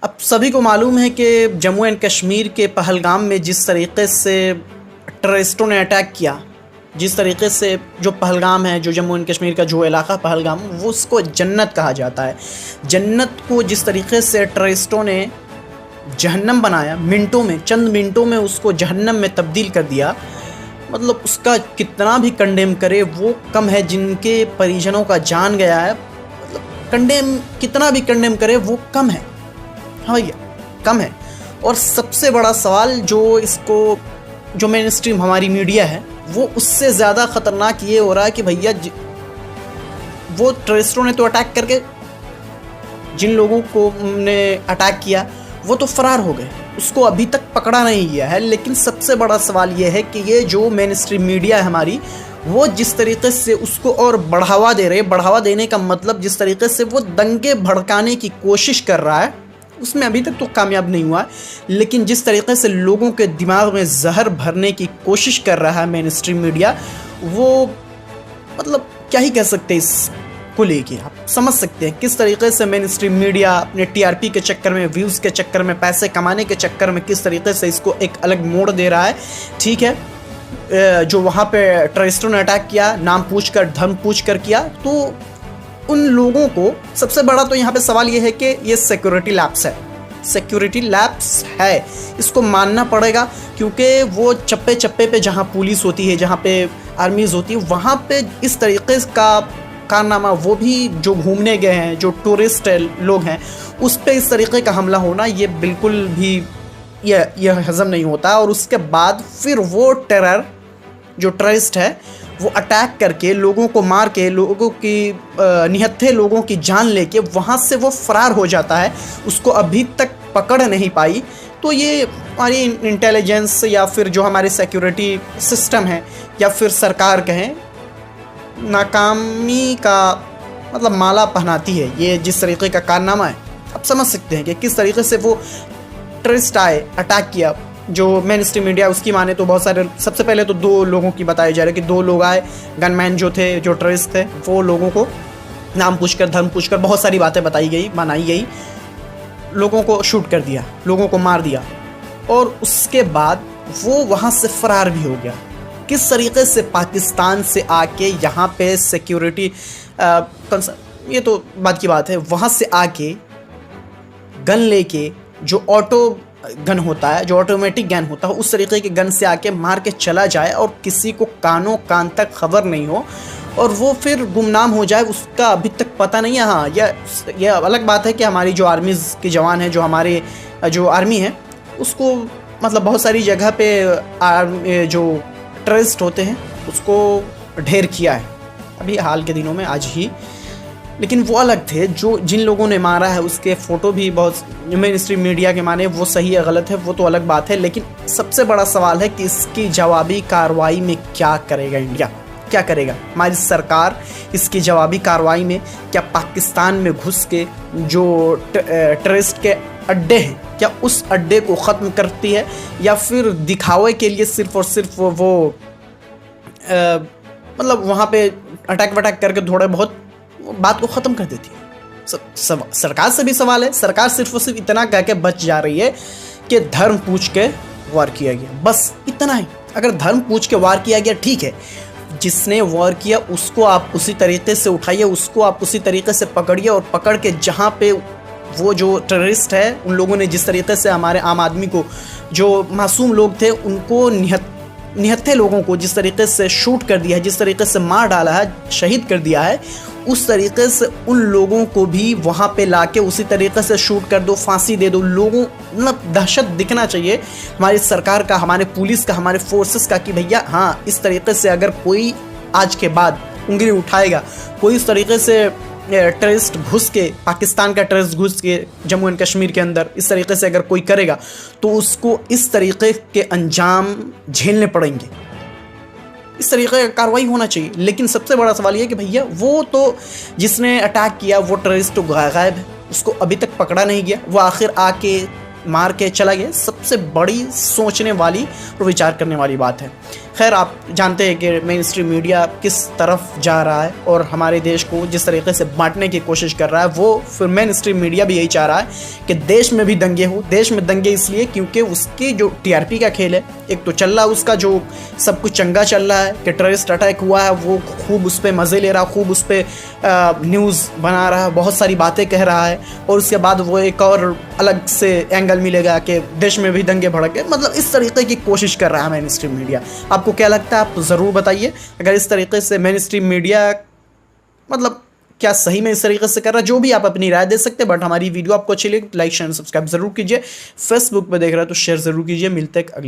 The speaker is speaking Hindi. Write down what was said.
अब सभी को मालूम है कि जम्मू एंड कश्मीर के पहलगाम में जिस तरीके से टेररिस्टों ने अटैक किया, जिस तरीके से जो पहलगाम है, जो जम्मू एंड कश्मीर का जो इलाका पहलगाम, वो उसको जन्नत कहा जाता है। जन्नत को जिस तरीके से टेररिस्टों ने जहन्नम बनाया, मिनटों में, चंद मिनटों में उसको जहन्नम में तब्दील कर दिया, मतलब उसका कितना भी कंडेम करे वो कम है। जिनके परिजनों का जान गया है, मतलब कंडेम कितना भी कंडेम करे वो कम है। हाँ भैया, कम है। और सबसे बड़ा सवाल जो मेन स्ट्रीम हमारी मीडिया है, वो उससे ज़्यादा ख़तरनाक ये हो रहा है कि भैया वो टेररिस्टों ने तो अटैक करके, जिन लोगों को ने अटैक किया वो तो फ़रार हो गए, उसको अभी तक पकड़ा नहीं गया है। लेकिन सबसे बड़ा सवाल ये है कि ये जो मेन स्ट्रीम मीडिया है हमारी, वो जिस तरीके से उसको और बढ़ावा दे रहे, बढ़ावा देने का मतलब जिस तरीके से वो दंगे भड़काने की कोशिश कर रहा है, उसमें अभी तक तो कामयाब नहीं हुआ। लेकिन जिस तरीके से लोगों के दिमाग में जहर भरने की कोशिश कर रहा है मेन स्ट्रीम मीडिया, वो मतलब क्या ही कह सकते हैं इसको लेके। आप समझ सकते हैं किस तरीके से मेन स्ट्रीम मीडिया अपने टीआरपी के चक्कर में, व्यूज़ के चक्कर में, पैसे कमाने के चक्कर में किस तरीके से इसको एक अलग मोड़ दे रहा है। ठीक है, जो वहाँ पे टेररिस्टों ने अटैक किया, नाम पूछकर, धर्म पूछकर किया, तो उन लोगों को सबसे बड़ा तो यहाँ पे सवाल ये है कि ये सिक्योरिटी लैप्स है, सिक्योरिटी लैप्स है, इसको मानना पड़ेगा। क्योंकि वो चप्पे चप्पे पे जहाँ पुलिस होती है, जहाँ पे आर्मीज़ होती है, वहाँ पे इस तरीके का कारनामा, वो भी जो घूमने गए हैं, जो टूरिस्ट लोग हैं, उस पर इस तरीके का हमला होना, ये बिल्कुल भी यह हज़म नहीं होता। और उसके बाद फिर वो जो टेररिस्ट है, वो अटैक करके, लोगों को मार के, लोगों की निहत्थे लोगों की जान लेके वहाँ से वो फ़रार हो जाता है, उसको अभी तक पकड़ नहीं पाई। तो ये हमारी इंटेलिजेंस या फिर जो हमारे सिक्योरिटी सिस्टम है, या फिर सरकार कहें, नाकामी का मतलब माला पहनाती है। ये जिस तरीके का कारनामा है, आप समझ सकते हैं कि किस तरीके से वो टेररिस्ट आए, अटैक किया। जो मेन स्ट्रीम मीडिया उसकी माने तो बहुत सारे, सबसे पहले तो 2 लोगों की बताया जा रहा है कि 2 लोग आए, गनमैन जो थे, जो टेररिस्ट थे, वो लोगों को नाम पूछकर, धर्म पूछकर बहुत सारी बातें बताई गई, मनाई गई, लोगों को शूट कर दिया, लोगों को मार दिया, और उसके बाद वो वहाँ से फ़रार भी हो गया। किस तरीके से पाकिस्तान से आके यहाँ पे सिक्योरिटी, ये तो बात की बात है, वहाँ से आके गन लेके, जो ऑटो गन होता है, जो ऑटोमेटिक गन होता है, उस तरीके के गन से आके मार के चला जाए और किसी को कानों कान तक खबर नहीं हो, और वो फिर गुमनाम हो जाए, उसका अभी तक पता नहीं है। हाँ, यह अलग बात है कि हमारी जो आर्मीज़ के जवान हैं, जो हमारे जो आर्मी है, उसको मतलब बहुत सारी जगह पे जो टेररिस्ट होते हैं उसको ढेर किया है अभी हाल के दिनों में, आज ही। लेकिन वो अलग थे, जो जिन लोगों ने मारा है उसके फ़ोटो भी बहुत मेन स्ट्रीम मीडिया के माने वो सही या गलत है, वो तो अलग बात है। लेकिन सबसे बड़ा सवाल है कि इसकी जवाबी कार्रवाई में क्या करेगा इंडिया, क्या करेगा हमारी सरकार इसकी जवाबी कार्रवाई में? क्या पाकिस्तान में घुस के जो टेररिस्ट के अड्डे हैं, क्या उस अड्डे को ख़त्म करती है, या फिर दिखावे के लिए सिर्फ़ और सिर्फ वो मतलब वहाँ पे अटैक वटैक करके थोड़ा बहुत बात को ख़त्म कर देती है? सरकार से भी सवाल है। सरकार सिर्फ और सिर्फ इतना कह के बच जा रही है कि धर्म पूछ के वार किया गया, बस इतना ही। अगर धर्म पूछ के वार किया गया, ठीक है, जिसने वार किया उसको आप उसी तरीके से उठाइए, उसको आप उसी तरीके से पकड़िए, और पकड़ के जहाँ पे वो जो टेररिस्ट है, उन लोगों ने जिस तरीके से हमारे आम आदमी को, जो मासूम लोग थे, उनको निहत्थे लोगों को जिस तरीके से शूट कर दिया है, जिस तरीके से मार डाला है, शहीद कर दिया है, उस तरीके से उन लोगों को भी वहाँ पे लाके उसी तरीके से शूट कर दो, फांसी दे दो। लोगों मतलब दहशत दिखना चाहिए हमारी सरकार का, हमारे पुलिस का, हमारे फोर्सेस का, कि भैया हाँ, इस तरीके से अगर कोई आज के बाद उंगली उठाएगा, कोई इस तरीके से टेररिस्ट घुस के, पाकिस्तान का टेररिस्ट घुस के जम्मू एंड कश्मीर के अंदर इस तरीके से अगर कोई करेगा, तो उसको इस तरीके के अंजाम झेलने पड़ेंगे, इस तरीके का कार्रवाई होना चाहिए। लेकिन सबसे बड़ा सवाल ये कि भैया वो तो जिसने अटैक किया वो टेररिस्ट तो गायब है, उसको अभी तक पकड़ा नहीं गया, वो आखिर आके मार के चला गया। सबसे बड़ी सोचने वाली और विचार करने वाली बात है। खैर आप जानते हैं कि मेन स्ट्रीम मीडिया किस तरफ जा रहा है और हमारे देश को जिस तरीके से बांटने की कोशिश कर रहा है, वो फिर मेन स्ट्रीम मीडिया भी यही चाह रहा है कि देश में भी दंगे हो। देश में दंगे इसलिए क्योंकि उसकी जो टीआरपी का खेल है, एक तो चल रहा है उसका जो सब कुछ चंगा चल रहा है कि टेररिस्ट अटैक हुआ है, वो खूब उस पर मज़े ले रहा, खूब उस पर न्यूज़ बना रहा है, बहुत सारी बातें कह रहा है, और उसके बाद वो एक और अलग से एंगल मिलेगा कि देश में भी दंगे भड़क गए। मतलब इस तरीके की कोशिश कर रहा है मेन स्ट्रीम मीडिया। आपको क्या लगता है? आप ज़रूर बताइए। अगर इस तरीके से मेन स्ट्रीम मीडिया मतलब क्या सही में इस तरीके से कर रहा है, जो भी आप अपनी राय दे सकते हैं। बट हमारी वीडियो आपको अच्छी लगी तो लाइक शेयर सब्सक्राइब जरूर कीजिए। फेसबुक पर देख रहे हैं तो शेयर जरूर कीजिए। मिलते हैं अगले